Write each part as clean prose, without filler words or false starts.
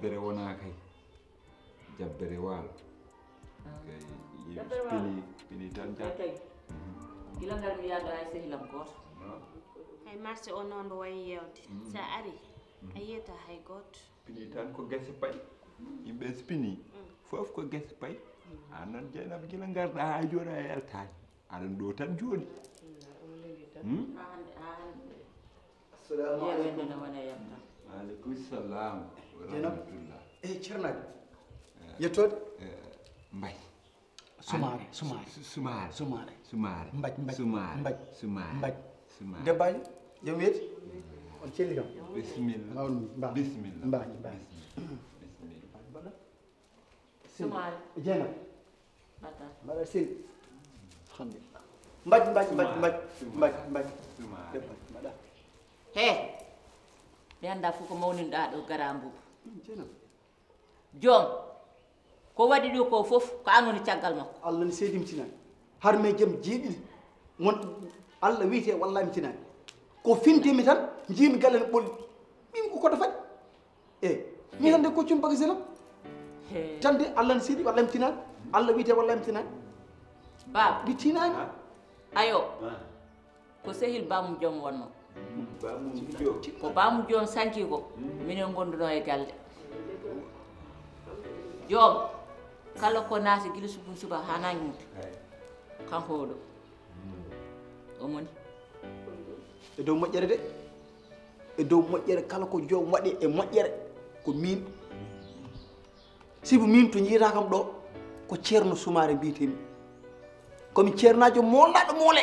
jabbere wona kay jabbere walo pini tan kay gila ngal mi yaga ay sehilam goto hay marché o non do way yewde sa ari a yeta hay goto pini tan ko gese pay yimɓe spini fof ko gese pay anan Dieynaba gila garɗa ha joni a yaltani aɗan ɗo tan joni assalamu aleykum aleykum salam wa rahmatullah ceernaɗo yettode mbay sumare mbaj debbaji jam weeti on celli kam bisimilla bisimilla mbaɗi sumare Dieynaba bata mbaɗa seli alhamdulillah mbaj debbaji mbaɗa he mi anda fof ko mawninɗa ɗo gara mbubu Dieynaba joom ko waɗi ɗo ko fof ko an woni caggal makko Allah ne seedim tinani har me jaam jeeɗiɗi won Allah wiite wallahi mi tinani ko findimi tan jiimi galle ne ɓolli min ko koto faƴi mi hande koccumi bagagelam tan de Allah ne seeɗi wallahi mi tinani Allah wiite wallahi mi tinani baba mi tinani ayo ko sehil bamum joom wonno bamum joom ko bamum joom sanki ko minen gonduno e galle joom kala ko naati gila subum suba ha nañumte kanko oɗo omoni e dow moƴƴere de e dow moƴƴere kala ko joom waɗi e moƴƴere ko min sibu min to jiita kam ɗo ko ceerno sumare mbiyetemi komi ceernajo molnaɗo moole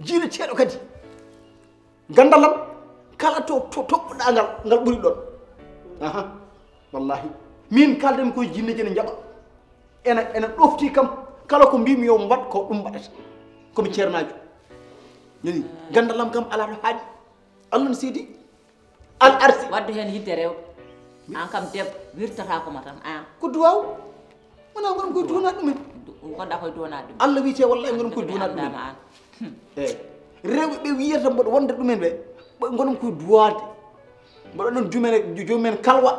jiiɗo ceeɗo kadi gandalam kala to toɓɓuɗa ngal ɓuuri ɗon wallahi min kaldemi koye jinneji ne jaɓa ena ɗofti kam kala ko mbimi yo mbaɗ ko ɗum mbaɗata komi ceernajo nani gandalam kam ala to haaɗi Allah ne seedi al arsi wadde hen yidde rewɓe an kam debbo wirtata ko ma tan an ko duwaw wona gonɗon koye duwanaɗe ɗumen gonɗa koye duwanaɗe ɗumen Allah wiite wallahi gonɗon koye duwanaɗe ɗumen an eyyi rewɓe ɓe wiyata mboɗo wonde ɗumen ɓe gonɗon koye duwade mboɗo ɗon jomumen kalwa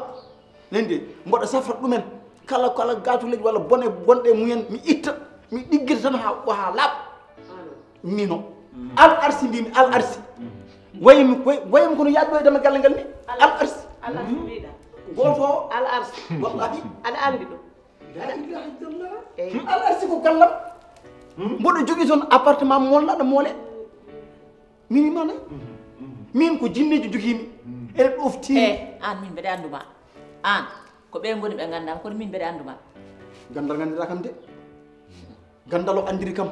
nande mboɗo safra ɗumen kala gatuleji walla bonɗe mumen mi itta mi ɗiggita tan ha laaɓa mino al arsi mbimi al arsi wayimi kono yaɗɗoydema galle ngal ni al arsi mbiɗa goto al arsi wallahi aɗa andi ɗum la ilaha illallah al arsi ko gallam mboɗo jogui toon appartement molnaɗo moole min imana min ko jinneji joguimi ene ɗoftimi an min mbeɗa anduma an ko ɓen goni ɓe gandama kono min mbeɗa anduma gandal gandira kam de gandal o andiri kam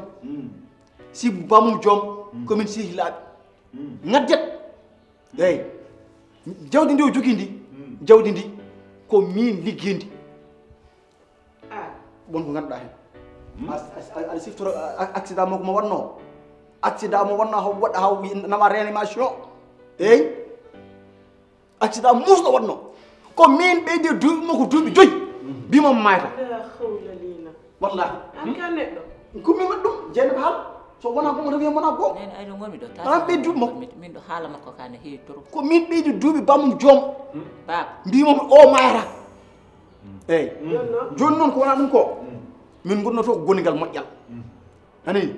si bamum joom komin sehilaɓe gaddet eyyi jawdi ndi o jogui ndi jawdi ndi ko min liggeydi won ko ganduɗa hen aɗa siftoro accident makko mo wanno accident mo wanno haw waɗa haw nama réanimation eyyi accident musɗo wanno ko min ɓeydi duuɓi makko duuɓi 5 bimam mayata wallahi an ka neɗɗo komin waɗi ɗum Dieynaba haal so wona gonga tan wiya wona goo nen ayɗo gonmi ɗo an ɓeydi duuɓi makko min ɗo haala makko ka ne heewi trop ko min ɓeydi duuɓi bamum joom baba mbimami o mayata eyyi joni noon ko wona ɗum ko min gonnoto ko gonigal moƴƴal ani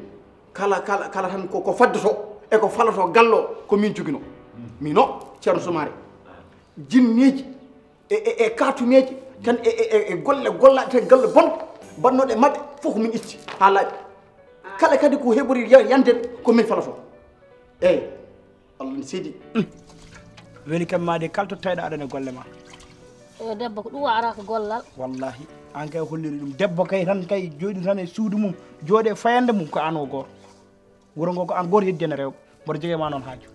kala tan ko faddoto e ko falato gallo ko min joguino mino ceerno Soumare jinneji e katumeji tan e gollaɗe tan galle bonɗe bannoɗe mabɓe fof ko min itti ha laaɓi kala kadi ko heɓori yande ko min falato eyyi Allah ne seedi weli kam made kala to tawɗa aɗane golle ma o debbo ko ɗum ara ko gollal wallahi an kay holliri ɗum debbo kay tan kay jooɗi tan e suudu mum jooɗe fayande mum ko an o goto wuro ngo ko an goto heddene rewɓe mboɗo joguema noon haaju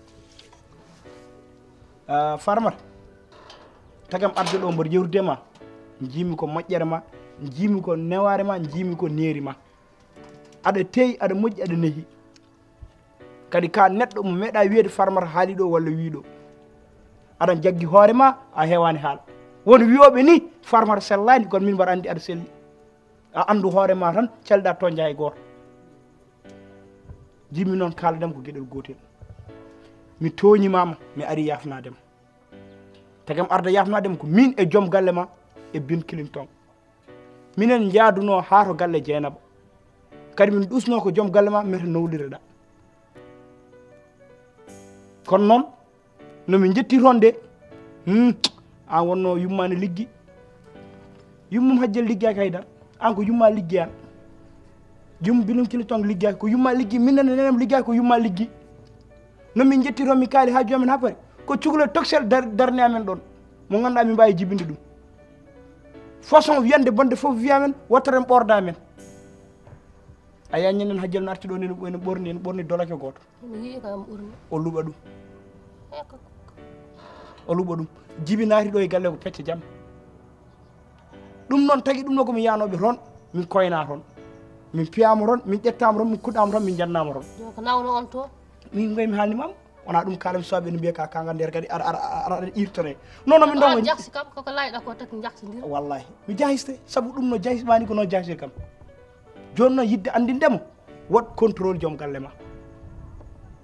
Farmata tagam arde ɗo mboɗo jewtudema jiimi ko moƴƴere ma jiimi ko neware ma jiimi ko neeri ma aɗa teyi aɗa moƴƴi aɗa nehi kadi ka neɗɗo mo meeɗa wiyede Farmata haaliɗo walla wiiɗo aɗan jaggi hoore ma a hewani haala won wiyoɓe ni Farmata sellani kono min mbaɗa andi aɗa selli a andu hoore ma tan calɗa toñƴa e goto jimmi noon kaaldem ko gueɗel gotel mi tooñimama mi ari yafnadema tagam arda yafnadema ko min e joom galle ma e bin Clinton minen jaaduno haa to galle Dieynaba kadi min ɗusno ko joom galle ma mete nowlireɗa kono noon nomin jetti toon de an wonno yummani liggi yummum hajjel liggaki haydara an ko yumma liggeyan yum binum Clinton liggaki ko yumma liggi minnene nenem liggaki ko yumma liggi nomin jetti toon mi kaali ha jomen ha pari ko cukalel toxel darne amen ɗon mo ganduɗa min mbawi jibinde ɗum façon wiyande bonde foof wiyamen wattoren ɓorda men a yañinen hajjel no arti ɗo ene ɓorni dolake goto o luuɓa ɗum o luuɓa ɗum jibi naati ɗo e galle ko pecce jaam ɗum noon tagui ɗum ɗo komi yanoɓe toon min koyna toon min piyama toon min ƴettama toon min kuɗɗama toon min jannama toon ko nawno on to min goy mi haalnimama wona ɗum kalami soɓe ne mbiya ka kangal nder kadi aɗa irtone non non min ɗon jaksi kam koko layɗa ko taki jaksodira wallahi mi jahiste saabu ɗum no jahismani ko noon jahisir kam joni noon yidde andindemo wat contrôle joom galle ma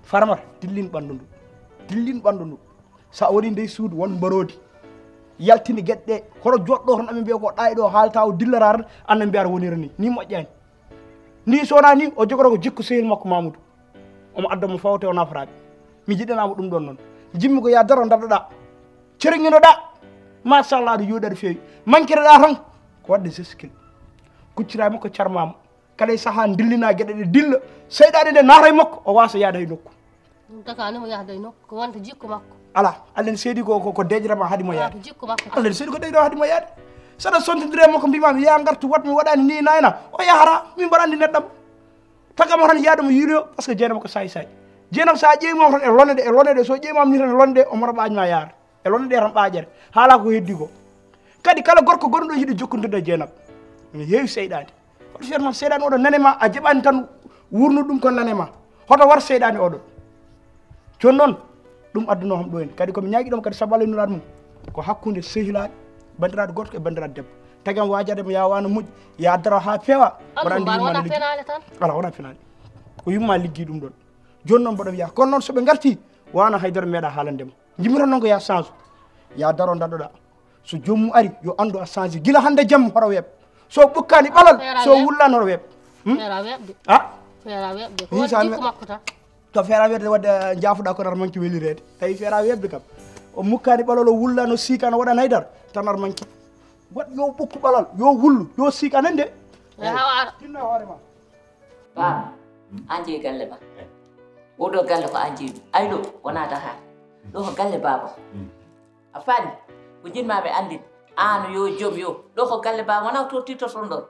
farmata dillin ɓandu ndu sa waɗi nde suudu won mbarodi yaltini gueɗe ɗe hoto joɗɗo toon amin mbiya ko ɗayi ɗo haalta o dillara tan anna mbiya aɗa wonira ni moƴƴani ni sowona ni o jogoto ko jikku sehil makko Mamoudou omo addamo fawte o nafaraɓe mi jiɗanama ɗum ɗon noon jimmi ko ya daro darɗoɗa cereñinoɗa machallah aɗa yooɗi aɗa feewi manquereɗa tan ko wadde geskil kuccira makko carmama kala e saaha dillina gueɗe ɗe dilla seyɗade nde naata e makko o wasa yaada e nokku ɗum takanimo yahda e nokku ko wonta jikku makko ala Allah ne seedi ko deƴrama haadimo yaade jikku makko Allah ne seedi ko deƴrama haadimo yaade saɗa sontidire makko mbimami ya gartu wat mi waɗani ni nayna o yahata min mbaɗandi neɗɗam tagama tan yaademo yiiloyo par ce que Dieynaba ko sayi Dieynaba sa ƴeewimama tan e londe ɗe so ƴeewimama ni tan e londe ɗe o mota ɓaajma yaara e londe ɗe tan ɓaajere haala ko heddi ko kadi kala gorko gonɗo yiɗi jokkodirde Dieynaba ene heewi seyɗade hoto fiyat man seyɗani oɗon nanema a jaɓani tan wurnu ɗum ko nanema hoto war seyɗani oɗon joni noon ɗum adduno ham ɗo en kadi komi ñaagui ɗom kadi saabu Allah nuraɗo mum ko hakkude sehilaɗo bandiraɗo goto e bandiraɗo debbo tagam wajademo ya wano moƴƴi ya daro ha peewa waɗa andi wona penale tan ala wona penale ko yumma liggi ɗum ɗon joni noon mboɗo wiya kono noon soɓe garti wana haydara meeɗa haalandema jimiran noon ko ya change ya daro daɗɗoɗa so jomum ari yo andu a change guila hande jamma hoto weeɓ so ɓukkani ɓalal so wullani hoto weeɓ feera weɓde feera weɓde ko jikku makko tan to feera weɓde wadde jaafuɗa ko nar manki welirede tawi feera weɓde kam o mukkani ɓalal o wullano sikano waɗani haydara tan ar manki wat yo ɓukku ɓalal yo wullu yo siika nande hawa tinno hoorema ba an jeeyi galle ma oɗo galle ko an jeeyi ɗum ay ɗo wona daha ɗo ko galle baba a faami ko jinmaɓe andin an yo joom yo ɗo ko galle baba wona to tittoton ɗon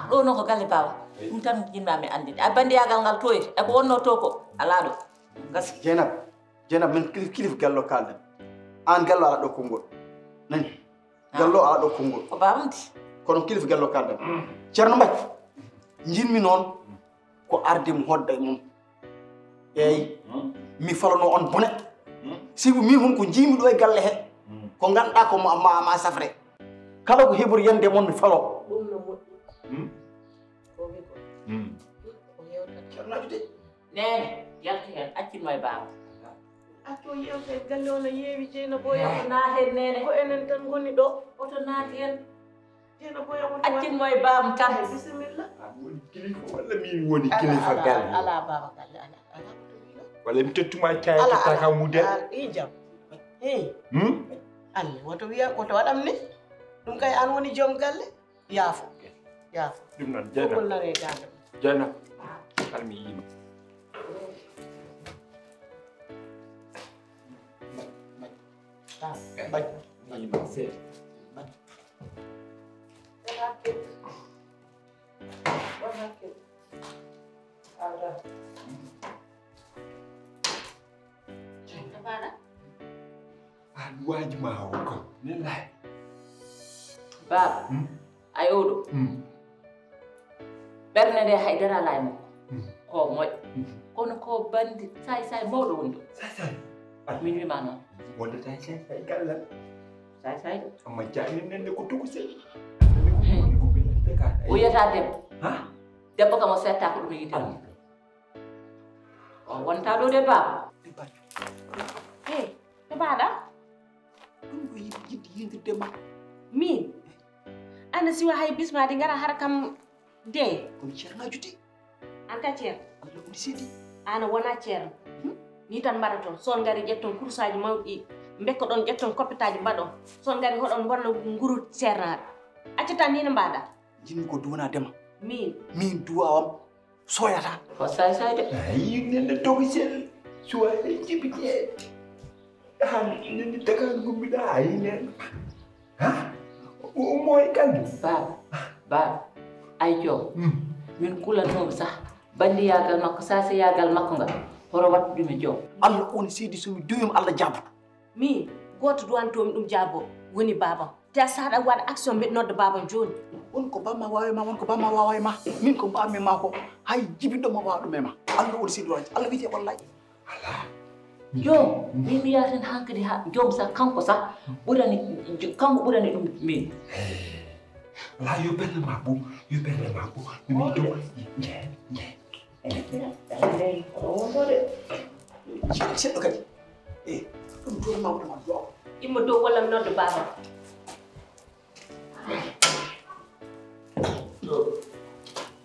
ɗo noon ko galle baba ɗum tan jinmaɓe andin a bandiyagal ngal toyete eko wonno to ko ala ɗo gasi Dieynaba min kilif gallo kalden an gallo ala ɗo konngol nani gallo ala ɗo konngol ko bamdi kono kilif gallo kalden ceerno Mbaj jinmi noon ko arde mo hodda e mum eyi mi falano on bone sibu min hon ko jiimi ɗo e galle he ko ganduɗa ko ma safre kala ko heɓori yande moon mi falo ɗum no moƴƴi ko wi ko yewtata ceernojo de nene yalti hen accinno e baba acco yewte galle ono yeewi Dieynaba oto naat hen nene ko enen tan goni ɗo oto naati hen Dieynaba ko accinmo e baba tan bisimilla woni kilifa walla min woni kilifa galle ala baba galle ala walla mi tottuma kayitata kam mudel i jam Allah woto wiya woto waɗam ni ɗum kay an woni joom galle yaafo ɗum noon kol nare dande Dieynaba almi yima Mbaj yima seeɗa an waaji ma o kam nellahi baba ay oɗo ɓernde nde haydara ala e makko ko moƴƴo kono ko bandi say mawɗo woni ɗo min wima noon wondata say gallal say amma jaani nende ko tukusel o yiyata debbo kam o setta ko ɗum yitere o wonta ɗo de baba e baɗa ɗum yidde dema min anda siwa hay bisma di ngara har kam de komi ceerna juti an ka ceer Allah on sedi ana wona ceer ni tan mbara toon son ngari ƴetton kursaji mawɗi mbekko ɗon ƴetton koppitaji mbaɗon son ngari hoɗon bonna nguru ceernaɗo accata ni no mbaɗa jinmi ko duwana dema min duwawam soyata ko say de ay nene togi sel suwa jibije han nene takan gumbida ay nen ha o moy kan baba ay jo min kulannoɓe sah bandi yagal makko sase yagal makko ngal horo wattuɗumi joom Allah on sedi somi doyum Allah jabbo min goto duwantomi ɗum jaabo woni babam te saɗa waɗa action mbiɗa nodda babam joni won ko bamma wawi ma won ko bamma wawa ma min ko mbami ma ko hay jibiɗo ma wawa ɗum e ma Allah on sedi waji Allah wiite wallahi joom min mi yaten hankadi ha joom sa kanko sa ɓurani kanko ɓurani ɗum min la yo belle mabou mi do seɗɗo kadi ɗum duwanma woɗoma do immo dow walla mi nodda babam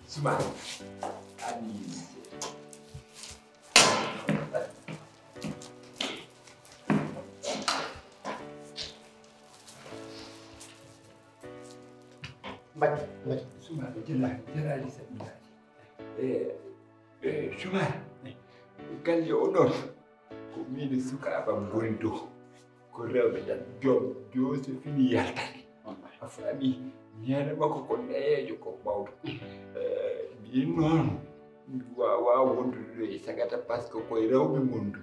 suma Mbacke suma jelali sabinaji suma galle o ɗon ko min sukabam goni dow ko rewɓe tan joom Josephine yaltani a faami ñeene makko ko neejo ko mawɗo min noon wawa wondude e sagata par ce que koye rewɓe mondu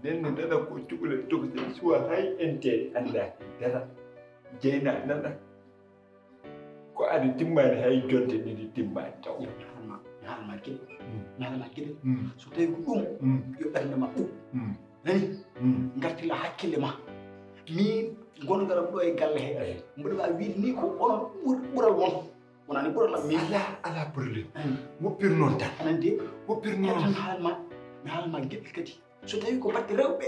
nenne nana ko cukalel tokosel suwa hay entede andaki dara jeyna nana ko adi timmani hay jonte ɗiɗi timmani taw ñalama gueɗe so tawi ko ɗum yo ɓernde ma ɓuuɓ nani gartila hakkille ma min gongaram ɗo e galle he mboɗo wawi wiide ni ko onon ɓural won wonani ɓural am min ala probléme woppir noon tan anande woppir noon tan haalma mi haalma gueɗɗe kadi so tawi ko batte rewɓe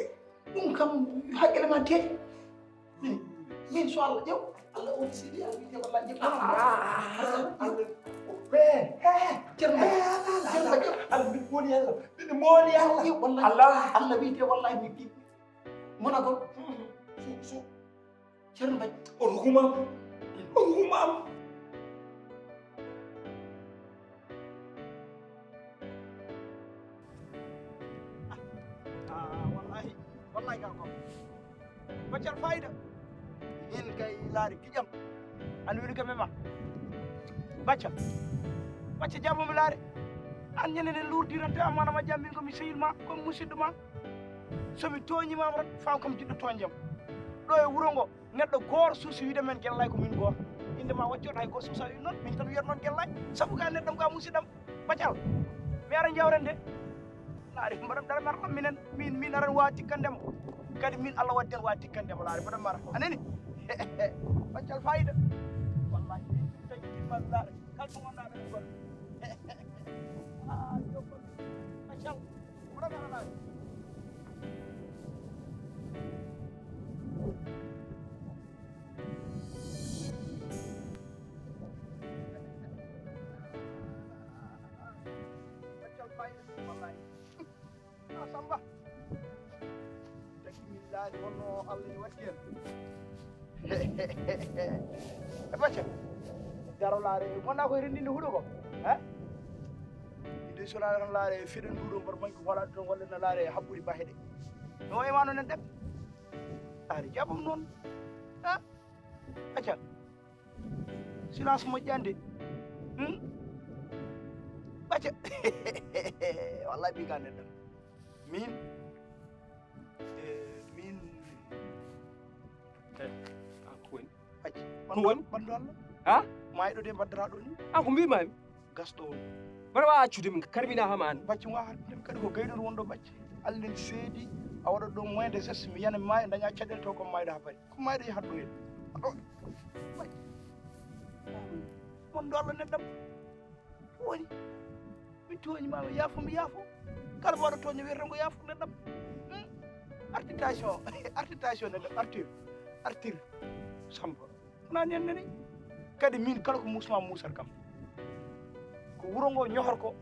ɗum kam haqqille ma teeƴi min so Allah ƴew Allah on sidi a wiide wallahi ƴew Allah Allah mooli Allah mbiɗa mooli Allah wallahi Allah wiide wallahi mi giɗ mona gon so ceerno Mbaj on humam wallahi ga ko baccal fayida min kay laari gijam an wiri ka mema baccal jabbomi laare an ñanene lourdirante amana ma jam min komi sehilma komi musidɗo ma somi tooñimama tan faam kam jiɗɗo toñjam ɗo e wuro ngo neɗɗo goto suusi wiide men Guellay ko min goto indema waccoto hay goto suusa wi noon min tan wiyata noon Guellay saabu ka neɗɗam ka musidɗam baccal mi ara jawren de laari mbaɗam dara mi arlam minen min aran wawa tikkandema kadi min Allah waddi en wawa tikkandema laari mbaɗam mara anani baccal fayida wallahi min taƴitimmaɓe laare kala ko gonɗa ɗen gon baccal mbaɗam ara laari baccal fayida wallahi Samba tagi min laari wonno Allah ni waddi en e bacca daro laare wonna koye rendinde huuɗo ko ide so laare tan laare feɗen nduɗo mboɗo manki hoɗade toon walla no laare habɓude baheɗe no e ma noon en ɗem laare jaɓam noon acca silence moƴƴande bacca wallahi ɓi ka neɗɗam min ko woni acci ko woni ɓandu Allah ha mayɗo de baddata ɗo ni an ko mbimami gasɗo woni mbaɗa wawa accude min karbina hama an bacci wa haddemi kadi ko gayɗoto wonɗo bacci Allah en seedi a waɗat ɗo moins de geste mi yana mi maayi daña caɗele to comme mayɗo ha paari ko mayɗo yahat ɗo hen aɗo bacci wonɗo Allah neɗɗam woni mi tooñimama yaafo mi yaafo kala mo waɗa tooño wiyata tan ko yaafo neɗɗam artitation neɗɗo artir Samba wona nen nani kadi min kala ko musma musat kam ko wuro ngo ñohor ko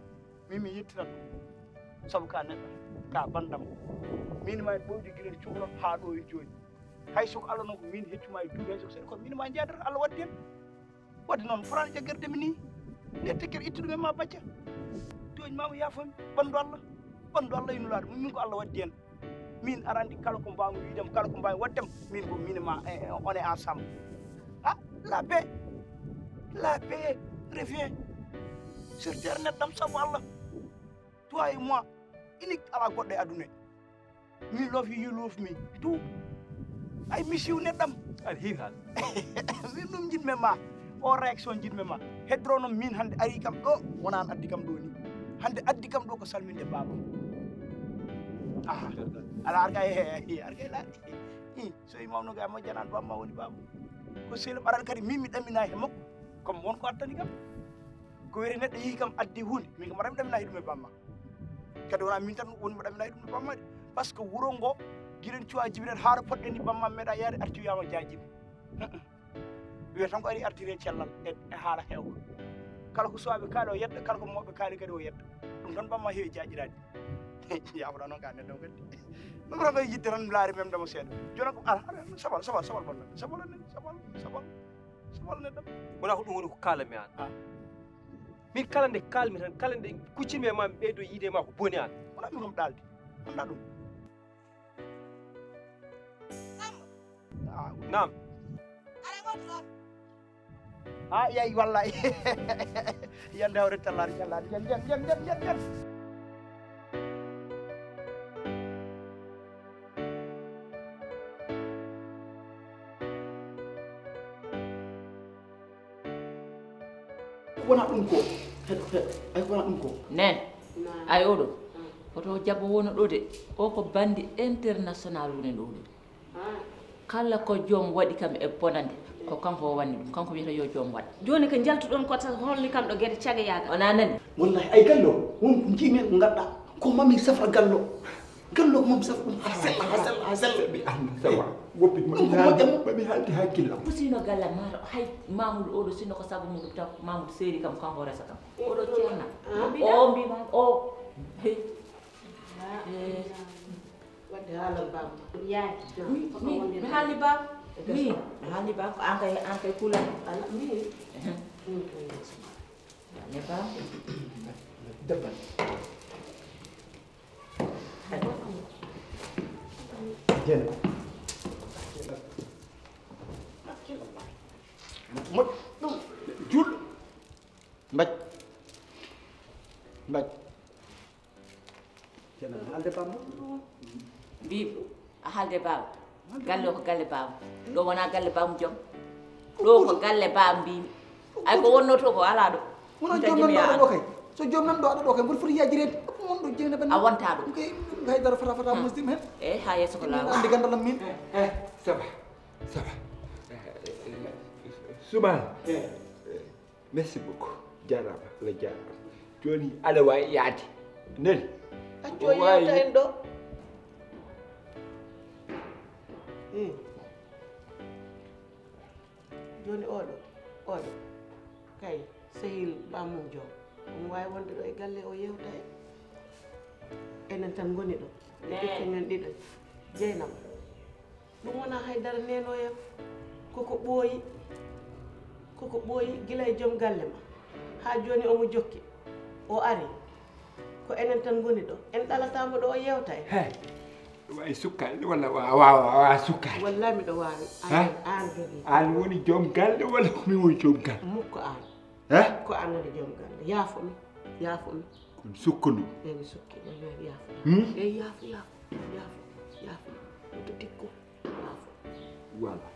min mi yettinan ɗum sabu ka neɗɗo ka bandam min ma ɓowdi guilen cuhron ha ɗo e joni hay soko Allah noon ko min heccuma e duuɓi hay soko seeɗa ko min ma jadata Allah waddi hen wadde noon forani jaggirde mi ni nde tekkere ittuɗum e ma bacca joni mamo yaafomi ɓandu Allah yinulaade min ko Allah waddi hen min arandi kala ko mbawmi wiidem kala ko mbawi waddem min ko min ma on est ensemble la paix revient sur terre neɗɗam sabu Allah toi et moi unique ala goɗɗo e aduna mi love you love me tout I miss you neɗɗam aɗa heewi haala min ɗum jiɗme ma o réaction jiɗme ma heddoro noon min hannde ari kam ɗo wona an addi kam ɗo ni hannde addi kam ɗo ko salminde baba ala arga e laaɗi so wi mawno ga moƴƴanani bamma woni baba ko sehlem aran kadi min mi ɗamina he makko comme wonko addani kam ko weri neɗɗo yeehi kam addi hunde min kam aɗa mi ɗaminahi ɗum e bamma kadi wona min tan woni mi ɗaminahi ɗum e bamma de par ce que wuro ngo giɗen cuwa jibiren haaro poɗɗen ni bamma meeɗa yaade arti wiyama jajiɓe wiya tan ko ari artiri e cellal e haala hewko kala ko suwaɓe kaali o yedda kala ko mawɓe kaali kadi o yedda ɗum tan bamma heewi jaajirade yafuɗa noon ka neɗɗo kadi ɗum tan koye yidde tan laari memdemo seeɗa joni ko ala sabal bonɗo sabal neɗɗam wona ko ɗum woni ko kalami an min kala nde kalmi tan kala nde kuccimi e ma mi ɓeydo yiide ma ko boni an wona min kom ɗalde anda ɗum nam yeyi wallahi yande hawre tallade ñallade yen wona ɗum ko ay wona ɗum ko nen ay oɗo koto jabbo wona ɗo de o ko bandi international woni ɗo de kala ko joom waɗi kam e bonande ko kanko o wanni ɗum kanko wiyata yo joom waɗa joni ko jaltuɗon kota holli kam ɗo gueɗe cagayaga wona nani wallahi ay gallo won jiimi ko gadɗa ko mami safra gallo ko mami safra ɗum ha sella mi anda sawa woppi mami haalde hakkillam ko sino galla maaro hay mamoudou oɗo sinno ko sabu muɗum taw mamoudou seeri kam kanko resa kam oɗo ceerna o mbima o wadde haalal baba yaaki mi haalni baba mi haalni baba ko an kay kulani ala mi haalni baba dabban jene moƴ ɗum julɗo mbaj jene haalde bamma mbi a haalde baba galle o ko galle baba ɗo wona galle bamu joom ɗo ko galle baba mbimi ay ko wonno to ko ala ɗo wona joom nan ɗo ɗo kay so joom nan ɗo aɗa ɗo kay mboɗo foti yajirede won ɗo jeene ban a wonta ɗo kay haydara fata musdim hen eyyi ha yesso ko lawa andi gandalam min ça va Soumane merci beaucoup jarama Allah jarama joni aɗa wawi yaade nani acco yewta en ɗo joni oɗo kay sehil ɓamum joom omo wawi wonde ɗo e galle o yewta enen tan goni ɗo e dikko men ɗiɗo jeynam ɗum wona haydara nenoyam koko ɓooyi gila e joom galle ma ha joni omo jokki o ari ko enen tan goni ɗo en ɗalatamo ɗo o yewta hey wawi sukkade walla wawa sukkade wallahi miɗo wawi an jogui an woni joom galle walla komin woni joom galle mukko an ko an woni joom galle yaafomi kono sukkanu eyi mi sukki wallahi yaafomi eyi yaafo to tikku yaafo voilà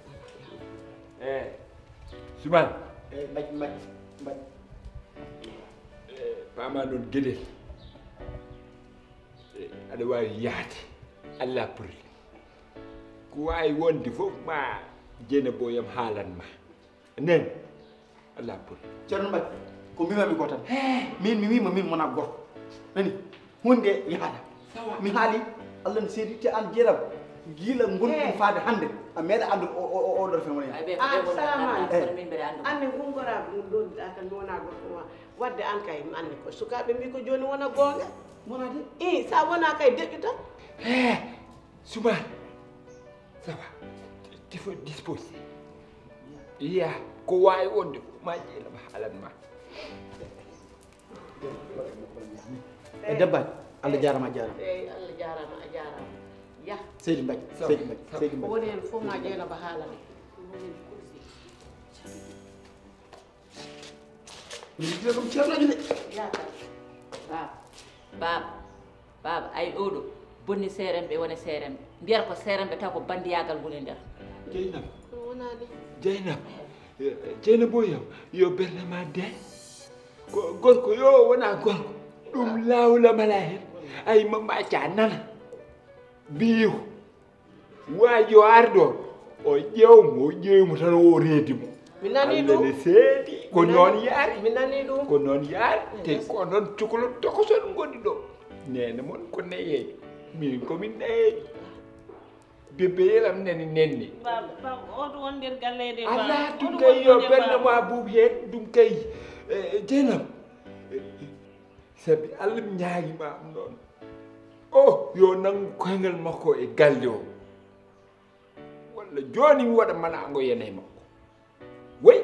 Soumane mbaj pama noon gueɗel aɗa wawi yaade Allah puri ko wawi wonde fof ma jeene boyam haalanma nen Allah puri ceerno mbaj ko mbimami ko tan min mi wima min wona goto nani hunde yaada mi haali Allah ne seedi te an jeeram gila gonɗum faade hannde a meeɗa andu oɗo fen woni assalamu aleykum min mbeɗa andu anne gungoraɓe ɗum ɗonɗiɗa tan mi wona goɗɗo ma wadde an kay mi anne ko sukaɓe mbi ko joni wona gonga wonade i sa wona kay deƴƴu tan Soumane ça va il faut disposer iya ko wawi wonde ma ƴeelama haalanma e debbaji Allah jarama eyi Allah jarama a jarama ya seydi mbaɗi ko woni hen fof ma ƴeynaba haalana ɗum ɗum ceernoji de baba ay ɗo ɗo bonni seeremɓe woni seeremɓe mbiyata ko seeremɓe taw ko bandiyagal woni nder Jeynab yo bernde ma de gorko yo wona gorko ɗum lawlamala hen ay mamaca nana biyu waajo arɗo o ƴewmo tan o reedimo mi nani ɗum ne seedi ko noon yaari mi nani ɗum ko noon yaari te ko noon cukalon tokoson gonni ɗo nene moon ko neyeejo min komin neyeejo bébé yelam nene nenni baba oɗo won nder gallede ala ɗum kay yo bernde ma buub heen ɗum kay Jeynab sabi Allah mi ñaaguima ɗum ɗon o yo nangu koyngal makko e galle o walla joni mi waɗa manago yene e makko way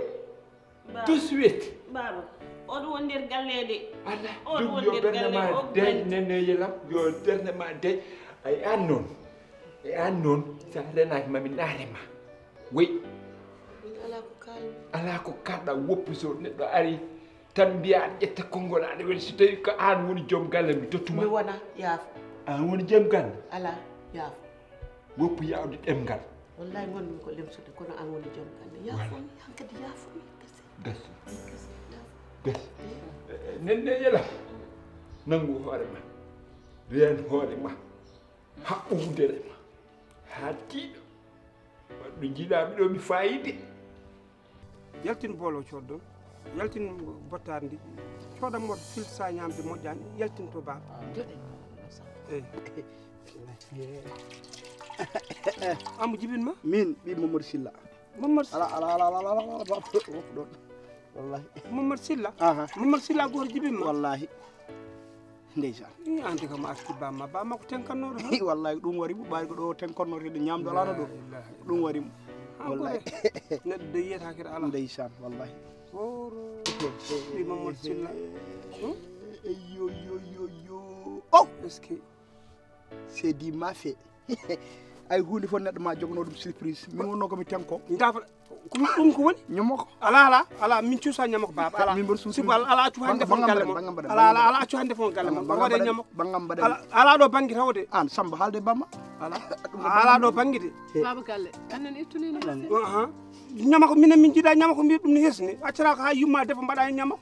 tout de suite baba oɗo won nder gallede ala ɗum yo bernde ma deej nene yelam yo bernde ma deej ay an noon sa renaki mami naarema way ala ko kalɗa woppi so neɗɗo ari tan mbiya aɗa ƴetta konngol aɗa weɗi so tawi ko an woni joom galle mi tottuma mi wona yaafo an woni joom galle ala yaafo woppu yawde ɗemgal wallahi gonmi ko lemsude kono an woni joom galle yaafomi hankadi yaafomi gasi nenne yela nangu hoore ma reen hoore ma haɓɓu wudere ma ha tiiɗo waɗɗo jiiɗami ɗo mi fayide yaltin boolo coɗɗon yaltin bottare ndi coɗam moto filtre sa ñamde moƴƴani yaltin to baba eyi amu jibinma min ɓi Mamadou Sylla Mamadou ala ɗon wallahi Mamadou Sylla Mamadou Sylla goto jibinma wallahi ndeysan ande kam arti bamma ko tenkannoɗo tan wallahi ɗum warimo ɓawi ko ɗo tenkonnoto ɗo ñamdo alano ɗo ɗum warimo wallahi neɗɗo de yiyatake ɗo ala ndeysan wallahi oro ɓi Mamadou Sylla yo o est ce que c'est dit ma fait ay hunde fof neɗɗo ma jogno ɗum surprise min wonno komi tenko dafa ɗum ko woni ñamoko ala min cuusa ñamako baba ala min mbaɗa suusi sibo ala accu hande fon galle mon ala accu hande fon galle mon waɗe ñamako bangam mbaɗa ala ɗo banggue tawde an Samba haalde bamma ala ɗo banggue de baba galle annen ittuni ñamako minen min jiiɗa ñamako mbi ɗum ne hersni accata ko ha yumma defa mbaɗa e ñamako